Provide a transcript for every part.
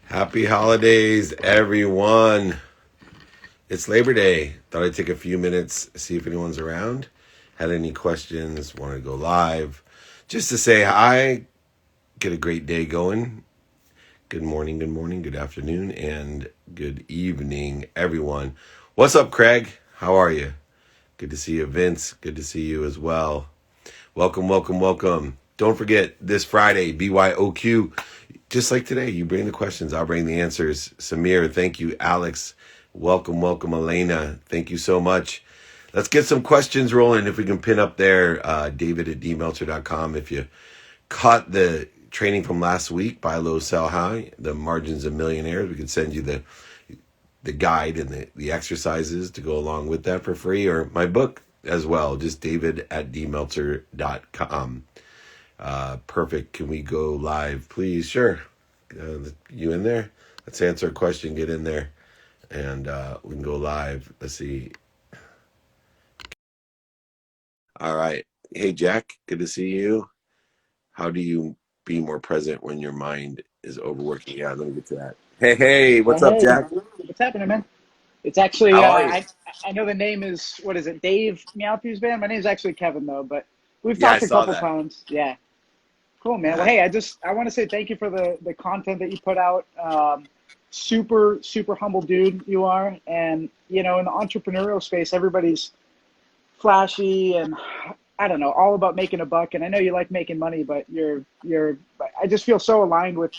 Happy holidays, everyone. It's Labor Day. Thought I'd take a few minutes, see if anyone's around. Had any questions, want to go live. Just to say hi, get a great day going. Good morning, good afternoon, and good evening, everyone. What's up, Craig? How are you? Good to see you, Vince. Good to see you as well. Welcome. Don't forget, this Friday, byoq. Just like today, you bring the questions, I'll bring the answers. Samir, thank you. Alex, welcome, Elena. Thank you so much. Let's get some questions rolling. If we can pin up there, David at dmeltzer.com. If you caught the training from last week, buy low, sell high, the margins of millionaires, we can send you the guide and the exercises to go along with that for free, or my book as well, just David at dmeltzer.com. Perfect. Can we go live, please? Sure. You in there? Let's answer a question. Get in there, and we can go live. Let's see. All right. Hey, Jack. Good to see you. How do you be more present when your mind is overworking? Yeah, let me get to that. Hey. What's up, Hey, Jack? what's happening, man? It's actually How are you? I know the name is, what is it, Dave Meowth's band? My name's actually Kevin though, but we've Yeah, I talked a saw couple that. times. Yeah, cool, man. Well, Yeah. hey, I want to say thank you for the content that you put out. Super humble dude you are, and in the entrepreneurial space, everybody's flashy and I don't know, all about making a buck. And I know you like making money, but you're I just feel so aligned with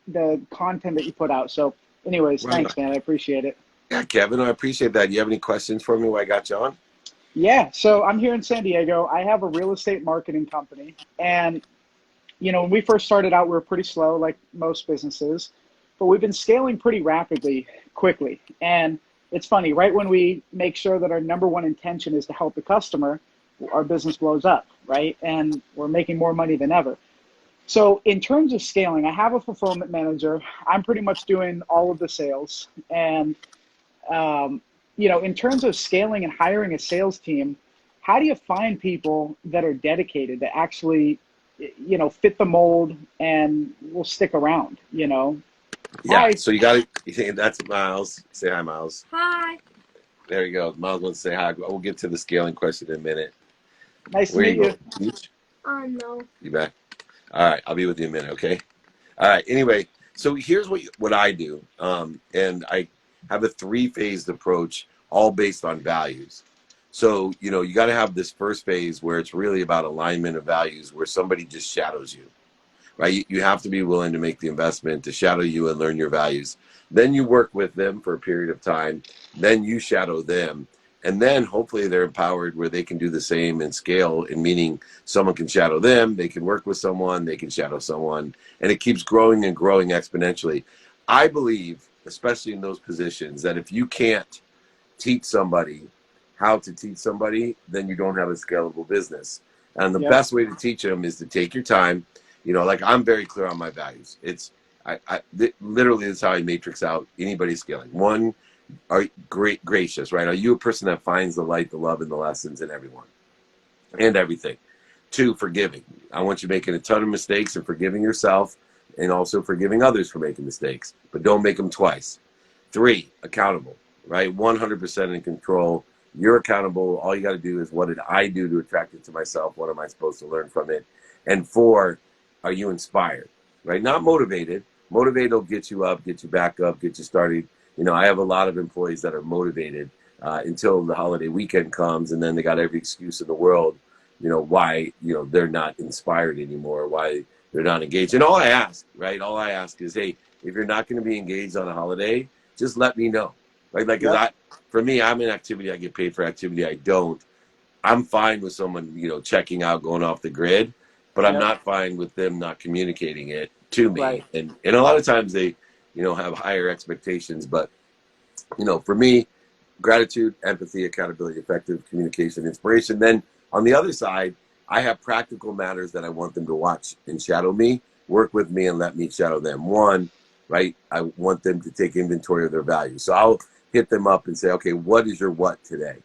the content that you put out. So, anyways, Right on. thanks, man. I appreciate it. Yeah, Kevin, I appreciate that. You have any questions for me while I got you on? Yeah, so I'm here in San Diego. I have a real estate marketing company. And, when we first started out, we were pretty slow, like most businesses, but we've been scaling pretty rapidly, quickly. And it's funny, right when we make sure that our number one intention is to help the customer, our business blows up, right? And we're making more money than ever. So, in terms of scaling, I have a fulfillment manager. I'm pretty much doing all of the sales. And um, in terms of scaling and hiring a sales team, how do you find people that are dedicated to actually, fit the mold and will stick around? Yeah, Hi, so you got to, that's Miles. Say hi, Miles. Hi. There you go. Miles wants to say hi. We'll get to the scaling question in a minute. nice to Where are you Okay. meet you. going? Beach? No. You back? All right, I'll be with you in a minute, okay? All right, anyway, so here's what I do. And I have a three-phased approach, all based on values. So, you got to have this first phase where it's really about alignment of values, where somebody just shadows you, right? You have to be willing to make the investment to shadow you and learn your values. Then you work with them for a period of time. Then you shadow them. And then hopefully they're empowered where they can do the same and scale, and meaning someone can shadow them, they can work with someone, they can shadow someone, and it keeps growing and growing exponentially. I believe, especially in those positions, that if you can't teach somebody how to teach somebody, then you don't have a scalable business. And the Yep. best way to teach them is to take your time. Like I'm very clear on my values. Literally that's how I matrix out anybody scaling. One, are great gracious, right? Are you a person that finds the light, the love, and the lessons in everyone and everything? Two, forgiving. I want you making a ton of mistakes and forgiving yourself, and also forgiving others for making mistakes, but don't make them twice. Three, accountable, right? 100% in control. You're accountable. All you got to do is, what did I do to attract it to myself? What am I supposed to learn from it? And four, are you inspired, right? Not motivated. Motivated will get you up, get you back up, get you started. I have a lot of employees that are motivated until the holiday weekend comes, and then they got every excuse in the world, why, they're not inspired anymore, why they're not engaged. And all I ask, right? All I ask is, hey, if you're not going to be engaged on a holiday, just let me know, right? Like, cause Yep. for me, I'm in activity. I get paid for activity. I don't. I'm fine with someone, checking out, going off the grid, but I'm Yep. not fine with them not communicating it to me. Right. And a lot of times they, have higher expectations. But, for me, gratitude, empathy, accountability, effective communication, inspiration. Then on the other side, I have practical matters that I want them to watch and shadow me, work with me, and let me shadow them. One, right? I want them to take inventory of their values. So I'll hit them up and say, okay, what is your what today?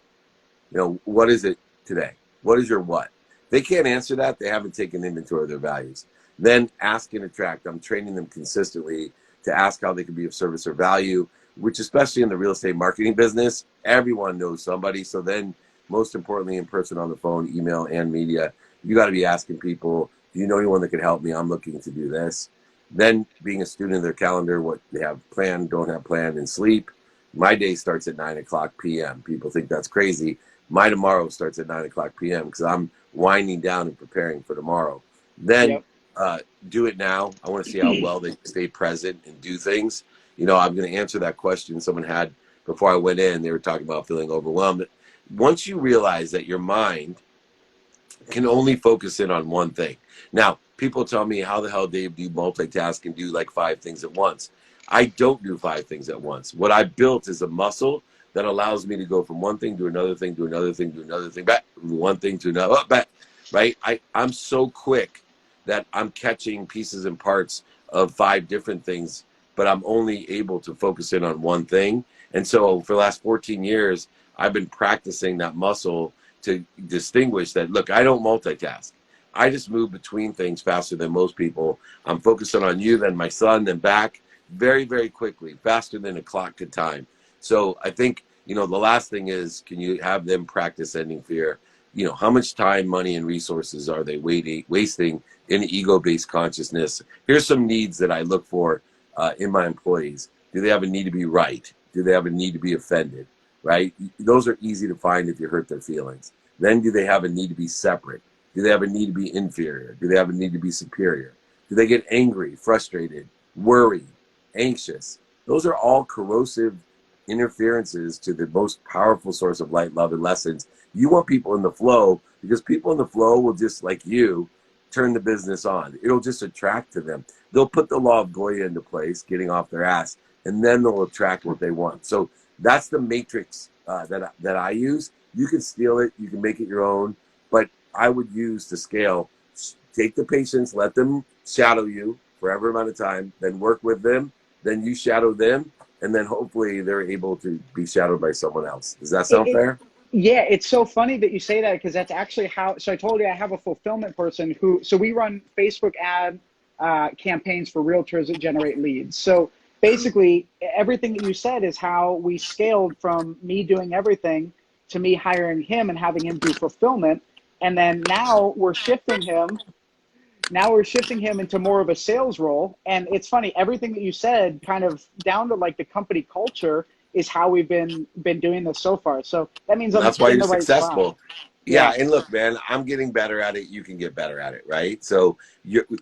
What is it today? What is your what? They can't answer that. They haven't taken inventory of their values. Then ask and attract. I'm training them consistently to ask how they can be of service or value, which especially in the real estate marketing business, everyone knows somebody. So then most importantly, in person, on the phone, email, and media, you got to be asking people, do you know anyone that can help me? I'm looking to do this. Then being a student of their calendar, what they have planned, don't have planned, and sleep. My day starts at 9 o'clock p.m. People think that's crazy. My tomorrow starts at 9 o'clock p.m. because I'm winding down and preparing for tomorrow. Then do it now. I want to see how well they stay present and do things. You know, I'm going to answer that question someone had before I went in. They were talking about feeling overwhelmed. Once you realize that your mind can only focus in on one thing. Now, people tell me, how the hell, Dave, do you multitask and do like 5 things at once? I don't do 5 things at once. What I built is a muscle that allows me to go from one thing to another thing to another thing to another thing, back one thing to another, back, right? I'm so quick that I'm catching pieces and parts of 5 different things, but I'm only able to focus in on one thing. And so for the last 14 years, I've been practicing that muscle to distinguish that, look, I don't multitask. I just move between things faster than most people. I'm focusing on you, then my son, then back very, very quickly, faster than a clock could time. So I think, you know, the last thing is, can you have them practice ending fear? You know, how much time, money, and resources are they wasting in ego-based consciousness? Here's some needs that I look for in my employees. Do they have a need to be right? Do they have a need to be offended? Right? Those are easy to find if you hurt their feelings. Then do they have a need to be separate? Do they have a need to be inferior? Do they have a need to be superior? Do they get angry, frustrated, worried, anxious? Those are all corrosive interferences to the most powerful source of light, love, and lessons. You want people in the flow, because people in the flow will, just like you, turn the business on. It'll just attract to them. They'll put the law of Goya into place, getting off their ass, and then they'll attract what they want. So that's the matrix that I use. You can steal it, you can make it your own, but I would use to scale. Take the patients, let them shadow you for every amount of time, then work with them, then you shadow them, and then hopefully they're able to be shadowed by someone else. Does that sound fair? Yeah, it's so funny that you say that, because that's actually how. So I told you I have a fulfillment person who. So we run Facebook ad campaigns for realtors that generate leads. So basically, everything that you said is how we scaled from me doing everything to me hiring him and having him do fulfillment, and then now we're shifting him. Now we're shifting him into more of a sales role. And it's funny, everything that you said, kind of down to like the company culture, is how we've been doing this so far. So that means I'm That's why in you're the right spot. successful. Yeah, and look, man, I'm getting better at it. You can get better at it, right? So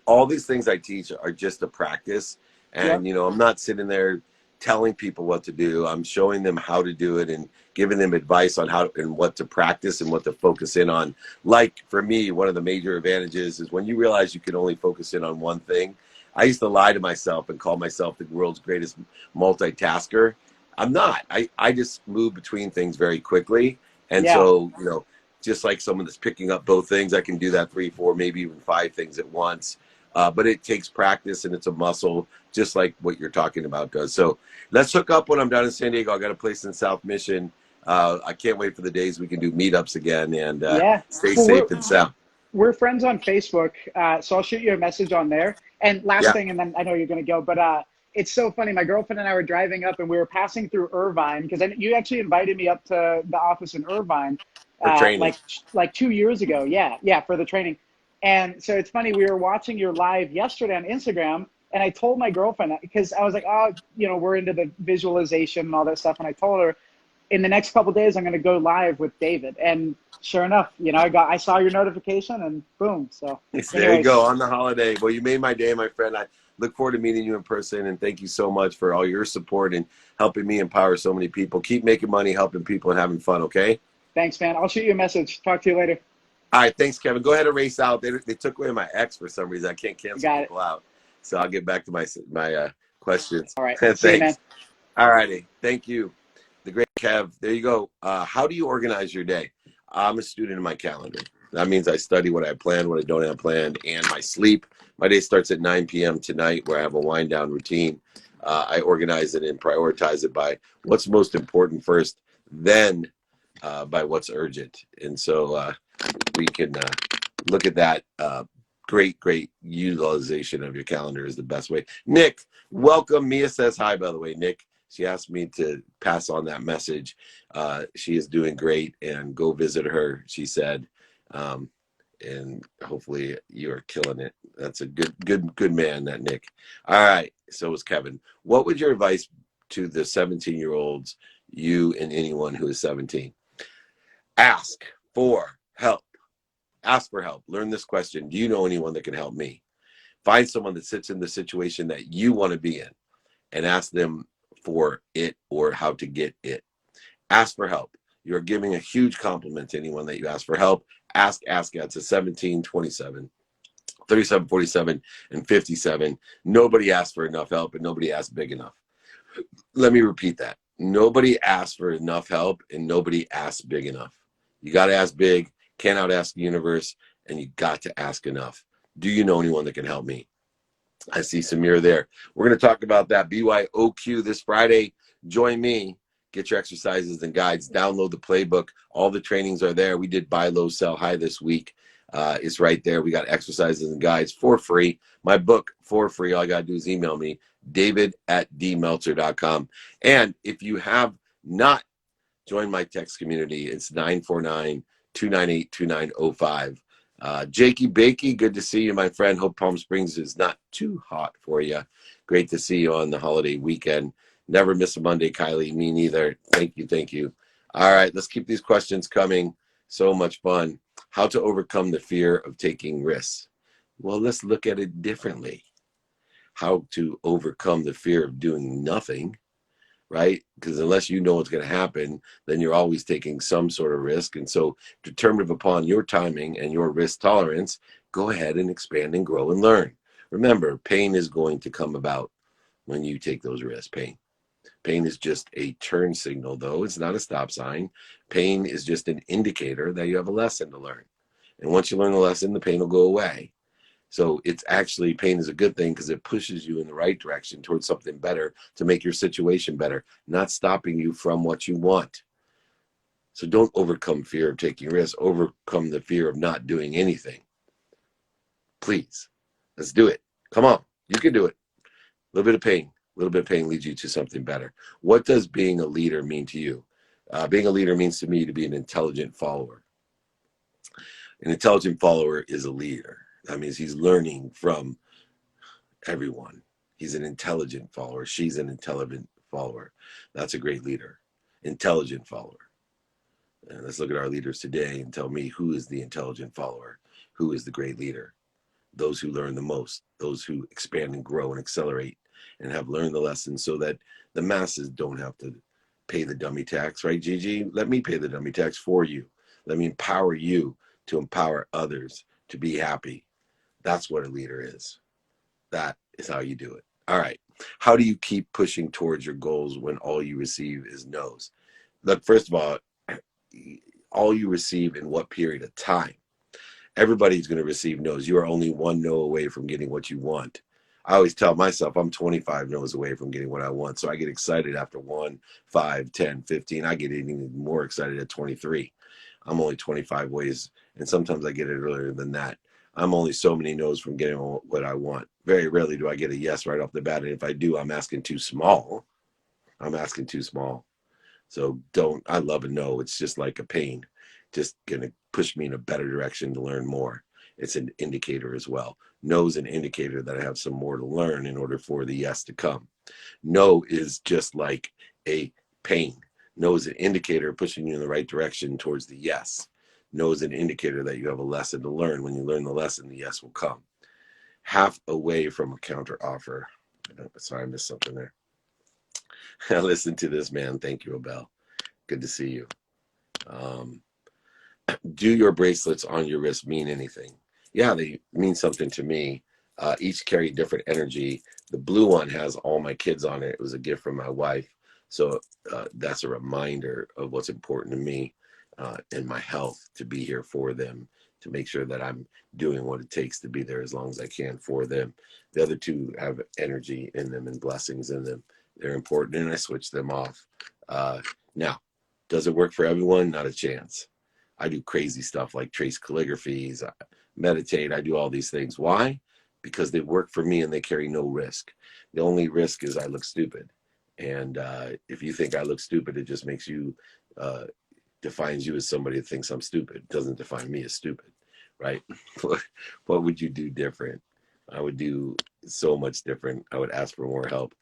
all these things I teach are just a practice. And, Yep. you know, I'm not sitting there telling people what to do. I'm showing them how to do it and giving them advice on how and what to practice and what to focus in on. Like for me, one of the major advantages is when you realize you can only focus in on one thing. I used to lie to myself and call myself the world's greatest multitasker. I'm not. I just move between things very quickly. And Yeah. so, you know, just like someone that's picking up both things, I can do that 3, 4, maybe even 5 things at once. But it takes practice and it's a muscle, just like what you're talking about does. So let's hook up when I'm down in San Diego. I got a place in South Mission. I can't wait for the days we can do meetups again and Yeah. stay Well, safe and sound. we're friends on Facebook, so I'll shoot you a message on there. And last Yeah, thing, and then I know you're going to go, but it's so funny. My girlfriend and I were driving up, and we were passing through Irvine, because you actually invited me up to the office in Irvine, for training. like 2 years ago. Yeah, yeah, for the training. And so it's funny. We were watching your live yesterday on Instagram, and I told my girlfriend, because I was like, oh, we're into the visualization and all that stuff, and I told her, in the next couple of days, I'm going to go live with David. And sure enough, I saw your notification and boom. So There you anyways, go, on the holiday. Well, you made my day, my friend. I look forward to meeting you in person, and thank you so much for all your support and helping me empower so many people. Keep making money, helping people, and having fun, okay? thanks, man. I'll shoot you a message. Talk to you later. All right, thanks, Kevin. Go ahead and race out. They took away my X for some reason. I can't You cancel got it. people out. So I'll get back to my questions. All right. See you, man. Thanks. All righty. Thank you. The great Kev. There you go. How do you organize your day? I'm a student of my calendar. That means I study what I plan, what I don't have planned, and my sleep. My day starts at 9 p.m. tonight, where I have a wind down routine. I organize it and prioritize it by what's most important first, then by what's urgent. And so we can look at that great utilization of your calendar is the best way. Nick, welcome. Mia says hi, by the way. Nick, she asked me to pass on that message. She is doing great, and go visit her, she said. And hopefully you're killing it. That's a good man, that Nick. All right, so is Kevin. What would your advice to the 17-year-olds, you and anyone who is 17? Ask for help. Ask for help. Learn this question. Do you know anyone that can help me? Find someone that sits in the situation that you want to be in and ask them for it or how to get it. Ask for help. You're giving a huge compliment to anyone that you ask for help. Ask. It's a 17, 27, 37, 47, and 57. Nobody asks for enough help and nobody asks big enough. Let me repeat that. Nobody asks for enough help and nobody asks big enough. You got to ask big, can't out ask the universe, and you got to ask enough. Do you know anyone that can help me? I see Samir there. We're going to talk about that byoq this Friday. Join me. Get your exercises and guides. Download the playbook. All the trainings are there. We did buy low, sell high this week. It's right there. We got exercises and guides for free. My book for free. All you got to do is email me, david@dmeltzer.com. And if you have not joined my text community, it's 949-298-2905. Jakey Bakey, good to see you, my friend. Hope Palm Springs is not too hot for you. Great to see you on the holiday weekend. Never miss a Monday, Kylie. Me neither. Thank you. All right, let's keep these questions coming. So much fun. How to overcome the fear of taking risks. Well, let's look at it differently. How to overcome the fear of doing nothing, right? Because unless you know what's going to happen, then you're always taking some sort of risk. And so, determined upon your timing and your risk tolerance, go ahead and expand and grow and learn. Remember, pain is going to come about when you take those risks. Pain is just a turn signal, though. It's not a stop sign. Pain is just an indicator that you have a lesson to learn. And once you learn the lesson, the pain will go away. So it's actually, pain is a good thing because it pushes you in the right direction towards something better to make your situation better, not stopping you from what you want. So don't overcome fear of taking risks. Overcome the fear of not doing anything. Please, let's do it. Come on, you can do it. A little bit of pain. A little bit of pain leads you to something better. What does being a leader mean to you? Being a leader means to me to be an intelligent follower. An intelligent follower is a leader. That means he's learning from everyone. He's an intelligent follower. She's an intelligent follower. That's a great leader. Intelligent follower. And let's look at our leaders today and tell me, who is the intelligent follower? Who is the great leader? Those who learn the most, those who expand and grow and accelerate and have learned the lessons so that the masses don't have to pay the dummy tax, right, Gigi? Let me pay the dummy tax for you. Let me empower you to empower others to be happy. That's what a leader is. That is how you do it. All right. How do you keep pushing towards your goals when all you receive is no's? Look, first of all you receive in what period of time? Everybody's going to receive no's. You are only one no away from getting what you want. I always tell myself I'm 25 no's away from getting what I want. So I get excited after 1, 5, 10, 15. I get even more excited at 23. I'm only 25 ways, and sometimes I get it earlier than that. I'm only so many no's from getting what I want. Very rarely do I get a yes right off the bat. And if I do, I'm asking too small. So I love a no. It's just like a pain. Just going to push me in a better direction to learn more. It's an indicator as well. No is an indicator that I have some more to learn in order for the yes to come. No is just like a pain. No is an indicator pushing you in the right direction towards the yes. No is an indicator that you have a lesson to learn. When you learn the lesson, the yes will come. Half away from a counter offer. Sorry, I missed something there. Listen to this, man. Thank you, Abel. Good to see you. Do your bracelets on your wrist mean anything? Yeah, they mean something to me. Each carry different energy. The blue one has all my kids on it. It was a gift from my wife. So that's a reminder of what's important to me and my health, to be here for them, to make sure that I'm doing what it takes to be there as long as I can for them. The other two have energy in them and blessings in them. They're important, and I switch them off. Now, does it work for everyone? Not a chance. I do crazy stuff like trace calligraphies. meditate, I do all these things. Why? Because they work for me and they carry no risk. The only risk is I look stupid. And if you think I look stupid, it just makes you, defines you as somebody that thinks I'm stupid. It doesn't define me as stupid, right? What would you do different? I would do so much different. I would ask for more help.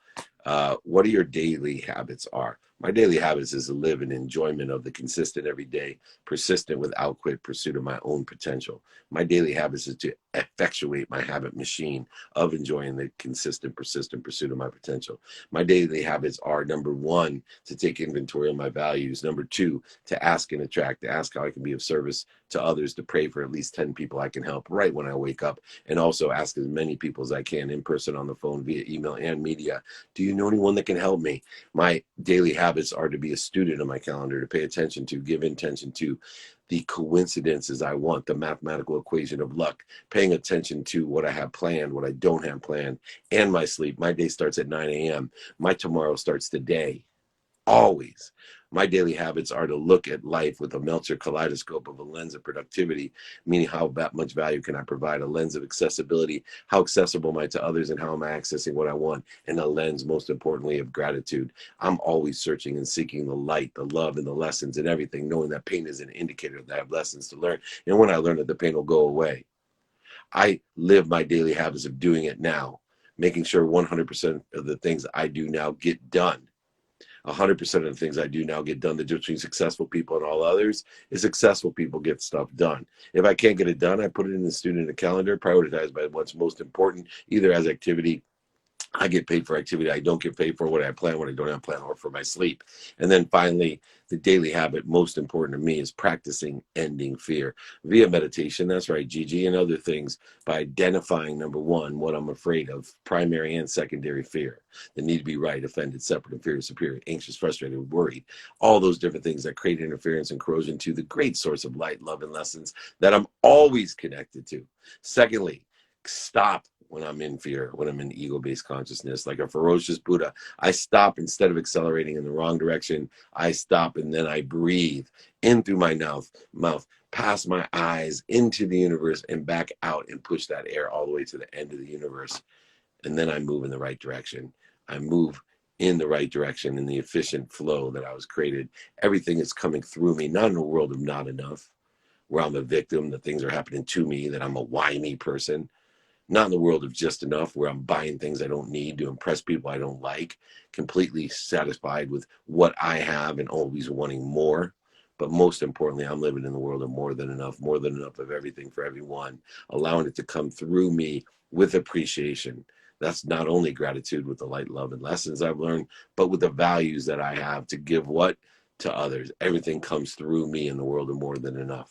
What are your daily habits are? My daily habits is to live in enjoyment of the consistent everyday, persistent without quit pursuit of my own potential. My daily habits is to effectuate my habit machine of enjoying the consistent, persistent pursuit of my potential. My daily habits are: number one, to take inventory of my values; number two, to ask and attract, to ask how I can be of service to others, to pray for at least 10 people I can help right when I wake up, and also ask as many people as I can in person, on the phone, via email and media. Do you know anyone that can help me? My daily habits are to be a student of my calendar, to pay attention to, give intention to the coincidences I want, the mathematical equation of luck, paying attention to what I have planned, what I don't have planned, and my sleep. My day starts at 9 a.m. My tomorrow starts today. Always. My daily habits are to look at life with a Meltzer kaleidoscope of a lens of productivity, meaning how much value can I provide, a lens of accessibility, how accessible am I to others, and how am I accessing what I want, and a lens, most importantly, of gratitude. I'm always searching and seeking the light, the love, and the lessons in everything, knowing that pain is an indicator that I have lessons to learn. And when I learn it, the pain will go away. I live my daily habits of doing it now, making sure 100% of the things I do now get done. 100% of the things I do now get done. The difference between successful people and all others is successful people get stuff done. If I can't get it done, I put it in the student calendar, prioritized by what's most important, either as activity. I get paid for activity. I don't get paid for what I plan, what I don't have plan, or for my sleep. And then finally, the daily habit most important to me is practicing ending fear via meditation. That's right, Gigi, and other things, by identifying, number one, what I'm afraid of, primary and secondary fear, the need to be right, offended, separate, inferior, superior, anxious, frustrated, worried, all those different things that create interference and corrosion to the great source of light, love, and lessons that I'm always connected to. Secondly, stop when I'm in fear, when I'm in ego-based consciousness, like a ferocious Buddha. I stop. Instead of accelerating in the wrong direction, I stop, and then I breathe in through my mouth, past my eyes, into the universe, and back out, and push that air all the way to the end of the universe. And then I move in the right direction. I move in the right direction, in the efficient flow that I was created. Everything is coming through me, not in a world of not enough, where I'm a victim, that things are happening to me, that I'm a why me person. Not in the world of just enough, where I'm buying things I don't need to impress people I don't like, completely satisfied with what I have and always wanting more. But most importantly, I'm living in the world of more than enough of everything for everyone, allowing it to come through me with appreciation. That's not only gratitude with the light, love, and lessons I've learned, but with the values that I have to give what? To others. Everything comes through me in the world of more than enough.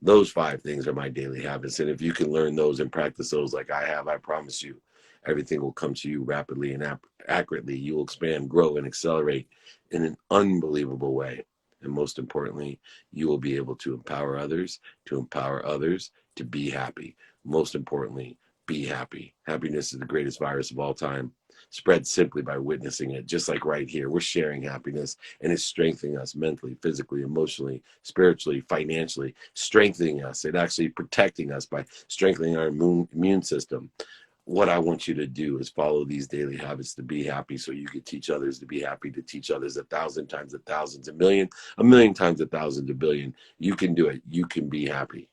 Those 5 things are my daily habits. And if you can learn those and practice those like I have, I promise you, everything will come to you rapidly and accurately. You will expand, grow, and accelerate in an unbelievable way. And most importantly, you will be able to empower others, to be happy. Most importantly, be happy. Happiness is the greatest virus of all time, spread simply by witnessing it. Just like right here, we're sharing happiness, and it's strengthening us mentally, physically, emotionally, spiritually, financially, strengthening us. It actually protecting us by strengthening our immune system. What I want you to do is follow these daily habits to be happy, so you can teach others to be happy, to teach others 1,000 times 1,000, a million times 1,000, a billion. You can do it. You can be happy.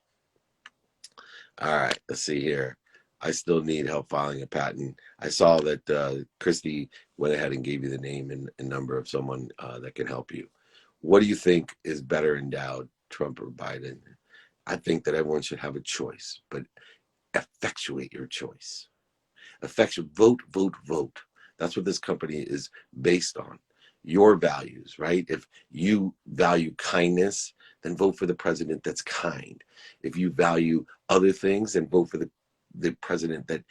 All right, let's see here. I still need help filing a patent. I saw that Christy went ahead and gave you the name and number of someone that can help you. What do you think is better endowed, Trump or Biden? I think that everyone should have a choice, but effectuate your choice. Vote, vote, vote. That's what this company is based on. Your values, right? If you value kindness, then vote for the president that's kind. If you value other things, then vote for the president that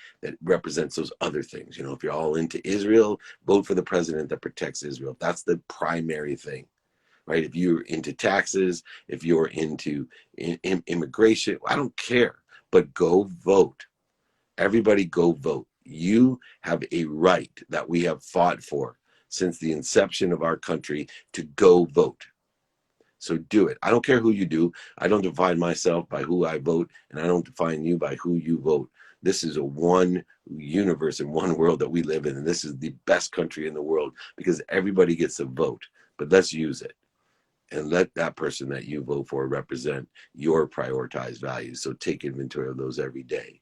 represents those other things. You know, if you're all into Israel, vote for the president that protects Israel. That's the primary thing, right? If you're into taxes, if you're into immigration, I don't care, but go vote. Everybody go vote. You have a right that we have fought for since the inception of our country, to go vote. So do it. I don't care who you do. I don't define myself by who I vote, and I don't define you by who you vote. This is a one universe and one world that we live in, and this is the best country in the world because everybody gets a vote. But let's use it and let that person that you vote for represent your prioritized values. So take inventory of those every day.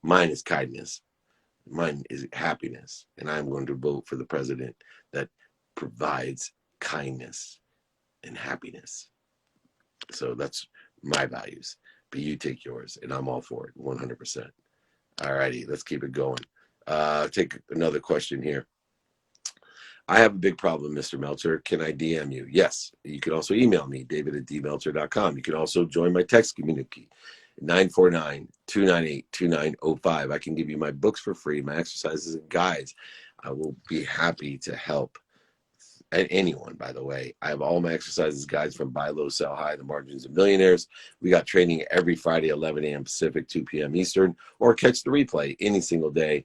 Mine is kindness. Mine is happiness. And I'm going to vote for the president that provides kindness and happiness. So that's my values. But you take yours, and I'm all for it, 100%. All righty, let's keep it going. Take another question here. I have a big problem, Mr. Meltzer. Can I DM you? Yes. You can also email me, david@dmeltzer.com. You can also join my text community, 949-298-2905. I can give you my books for free, my exercises and guides. I will be happy to help. And anyone, by the way. I have all my exercises guides from Buy Low, Sell High, The Margins of Millionaires. We got training every Friday, 11 a.m. Pacific, 2 p.m. Eastern, or catch the replay any single day.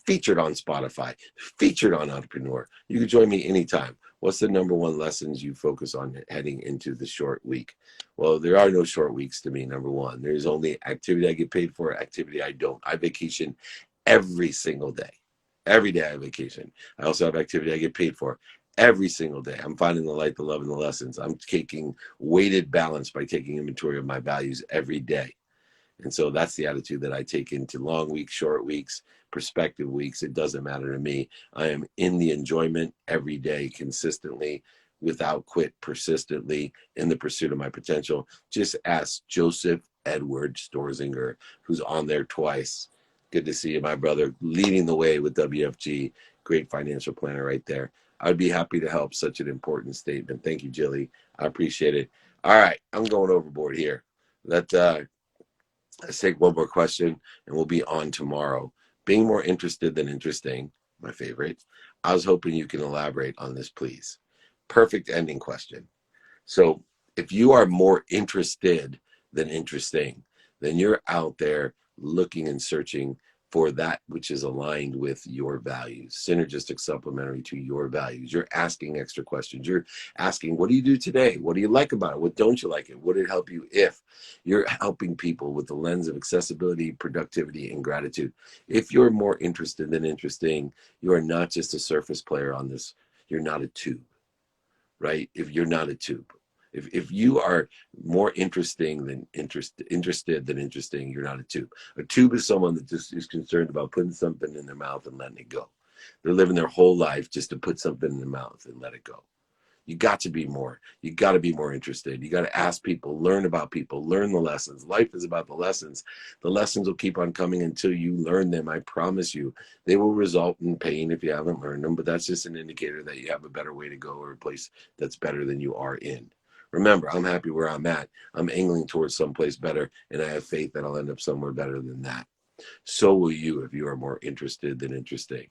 Featured on Spotify, featured on Entrepreneur. You can join me anytime. What's the number one lessons you focus on heading into the short week? Well, there are no short weeks to me, number one. There's only activity I get paid for, activity I don't. I vacation every single day. Every day I vacation. I also have activity I get paid for every single day. I'm finding the light, the love, and the lessons. I'm taking weighted balance by taking inventory of my values every day. And so that's the attitude that I take into long weeks, short weeks, perspective weeks. It doesn't matter to me. I am in the enjoyment every day, consistently, without quit, persistently, in the pursuit of my potential. Just ask Joseph Edward Storzinger, who's on there twice. Good to see you, my brother, leading the way with WFG. Great financial planner right there. I'd be happy to help. Such an important statement. Thank you, Jilly. I appreciate it. All right, I'm going overboard here. Let's take one more question and we'll be on tomorrow. Being more interested than interesting, my favorite. I was hoping you can elaborate on this, please. Perfect ending question. So if you are more interested than interesting, then you're out there looking and searching for that which is aligned with your values, synergistic, supplementary to your values. You're asking extra questions. You're asking, what do you do today? What do you like about it? What don't you like it? Would it help you if? You're helping people with the lens of accessibility, productivity, and gratitude. If you're more interested than interesting, you are not just a surface player on this. You're not a tube, right? If you're not a tube. If you are more interested than interesting, you're not a tube. A tube is someone that just is concerned about putting something in their mouth and letting it go. They're living their whole life just to put something in their mouth and let it go. You got to be more. You got to be more interested. You got to ask people, learn about people, learn the lessons. Life is about the lessons. The lessons will keep on coming until you learn them. I promise you. They will result in pain if you haven't learned them, but that's just an indicator that you have a better way to go or a place that's better than you are in. Remember, I'm happy where I'm at. I'm angling towards someplace better, and I have faith that I'll end up somewhere better than that. So will you if you are more interested than interesting.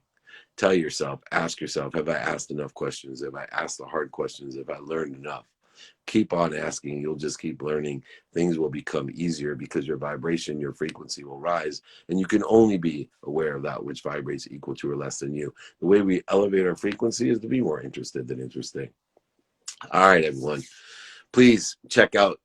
Tell yourself, ask yourself, have I asked enough questions? Have I asked the hard questions? Have I learned enough? Keep on asking. You'll just keep learning. Things will become easier because your vibration, your frequency will rise. And you can only be aware of that which vibrates equal to or less than you. The way we elevate our frequency is to be more interested than interesting. All right, everyone. Please check out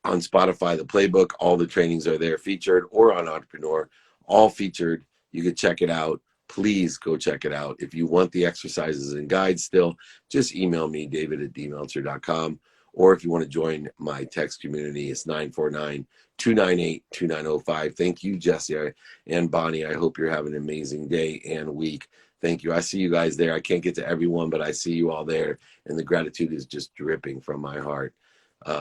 on Spotify the playbook. All the trainings are there featured, or on Entrepreneur, all featured. You can check it out. Please go check it out. If you want the exercises and guides still, just email me, david@dmeltzer.com. Or if you want to join my text community, it's 949-298-2905. Thank you, Jesse and Bonnie. I hope you're having an amazing day and week. Thank you. I see you guys there. I can't get to everyone, but I see you all there. And the gratitude is just dripping from my heart.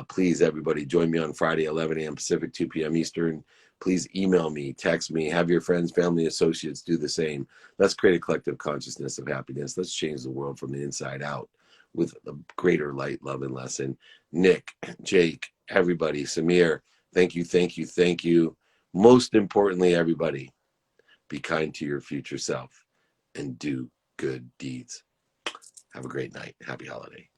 Please, everybody, join me on Friday, 11 a.m. Pacific, 2 p.m. Eastern. Please email me, text me, have your friends, family, associates do the same. Let's create a collective consciousness of happiness. Let's change the world from the inside out with a greater light, love, and lesson. Nick, Jake, everybody, Samir, thank you, thank you, thank you. Most importantly, everybody, be kind to your future self and do good deeds. Have a great night. Happy holiday.